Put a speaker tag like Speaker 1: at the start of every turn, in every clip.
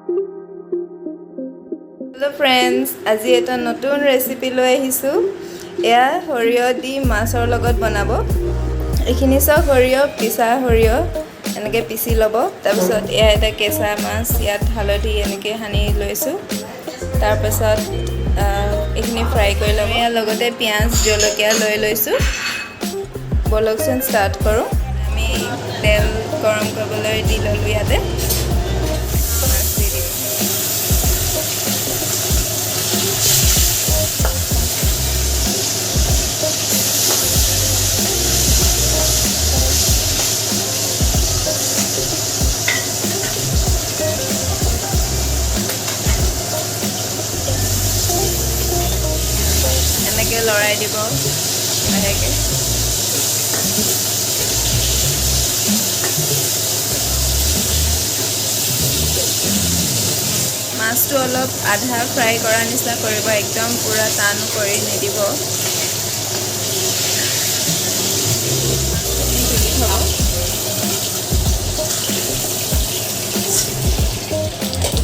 Speaker 1: Hello friends, আজি এটা নতুন ৰেচিপি লৈ আহিছো। এয়া সৰিয়হ দি মাছৰ লগত বনাব। এখিনি সব সৰিয়হ পিছা সৰিয়হ এনেকে পিছি লব। তাৰ পিছত এয়া এটা কেঁচা মাছ ইয়াত হালধি এনেকে হানি লৈছো। তাৰ পিছত এখিনি ফ্ৰাই কৰি লম। এয়া লগতে পিয়াজ জলকীয়া লৈ লৈছো। বলকচোন ষ্টাৰ্ট কৰো। আমি তেল গৰম কৰিবলৈ দি ললো ইয়াতে। এনেকে লৰাই দিব লাহেকে। মাছটো অলপ আধা ফ্ৰাই কৰা নিচিনা কৰিব, একদম পুৰা টান কৰি নিদিব।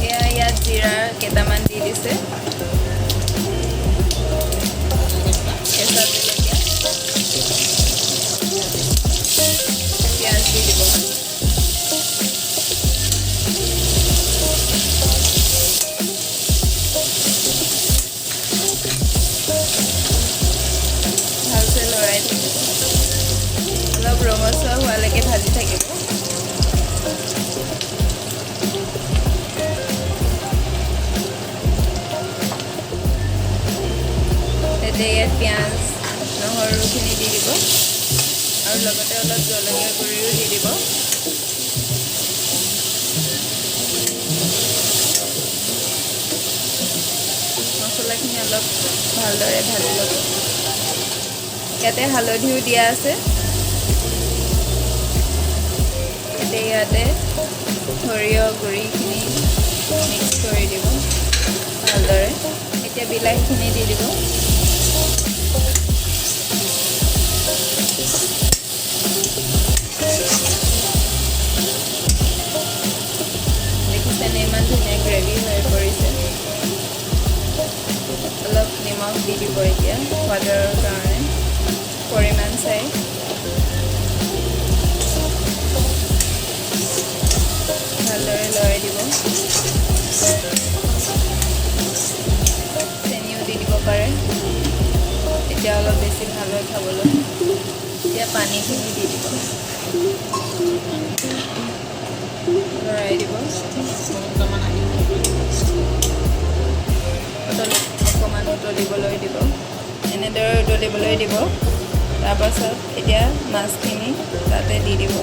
Speaker 1: এয়া ইয়াত জিৰা কেইটামান দি দিছে। কেঁচা জলকীয়া, পিঁয়াজ দি দিব। ভালছে লৰাই থাকিব। অলপ ৰঙচুৱা হোৱালৈকে ভাজি থাকিব। তেতিয়া ইয়াত পিঁয়াজ নহৰুখিনি দি দিব আৰু লগতে অলপ জলকীয়া গুড়িও দি দিব। মছলাখিনি অলপ ভালদৰে ভাজি ল'ব। ইয়াতে হালধিও দিয়া আছে। এতিয়া ইয়াতে সৰিয়হ গুড়িখিনি মিক্স কৰি দিব ভালদৰে। এতিয়া বিলাহীখিনি দি দিব। দেখিছেনে ইমান ধুনীয়া গ্ৰেভি হৈ পৰিছে। অলপ নিমখ দি দিব এতিয়া সোৱাদৰ কাৰণে পৰিমাণ চাই। ভালদৰে লৰাই দিব। চেনিও দি দিব পাৰে এতিয়া অলপ বেছি ভাল হয় খাবলৈ। এতিয়া পানীখিনি দি দিব, লৰাই দিব। অকণমান উতলিবলৈ দিব, এনেদৰে উতলিবলৈ দিব। তাৰপাছত এতিয়া মাছখিনি তাতে দি দিব।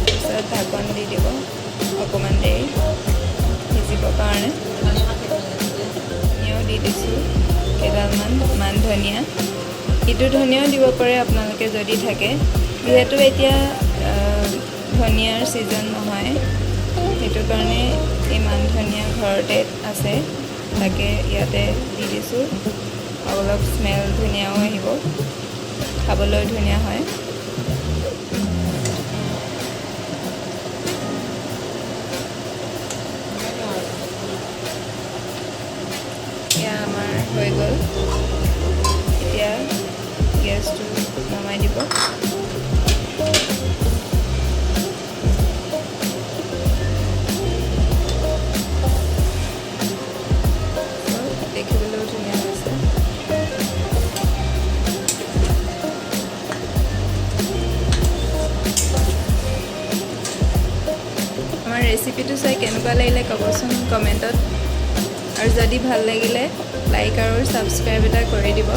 Speaker 1: তাৰপিছত ঢাকন দি দিব অকণমান দেৰি সিজিবৰ কাৰণে। ধনিয়াও দি দিছোঁ কেইডালমান, মান ধনিয়া। ইটো ধনিয়াও দিব পাৰে আপোনালোকে যদি থাকে। যিহেতু এতিয়া ধনিয়াৰ ছিজন নহয়, সেইটো কাৰণে এই মান ধনিয়া ঘৰতে আছে, তাকে ইয়াতে দি দিছোঁ। অলপ স্মেল ধুনীয়াও আহিব, খাবলৈ ধুনীয়া হয়। এয়া আমাৰ হৈ গ'ল। এতিয়া গেছটো নমাই দিব। দেখিবলৈও ধুনীয়া হৈছে। আমাৰ ৰেচিপিটো চাই কেনেকুৱা লাগিলে ক'বচোন কমেণ্টত। আৰু যদি ভাল লাগিলে লাইক আৰু ছাবস্ক্ৰাইব এটা কৰি দিব।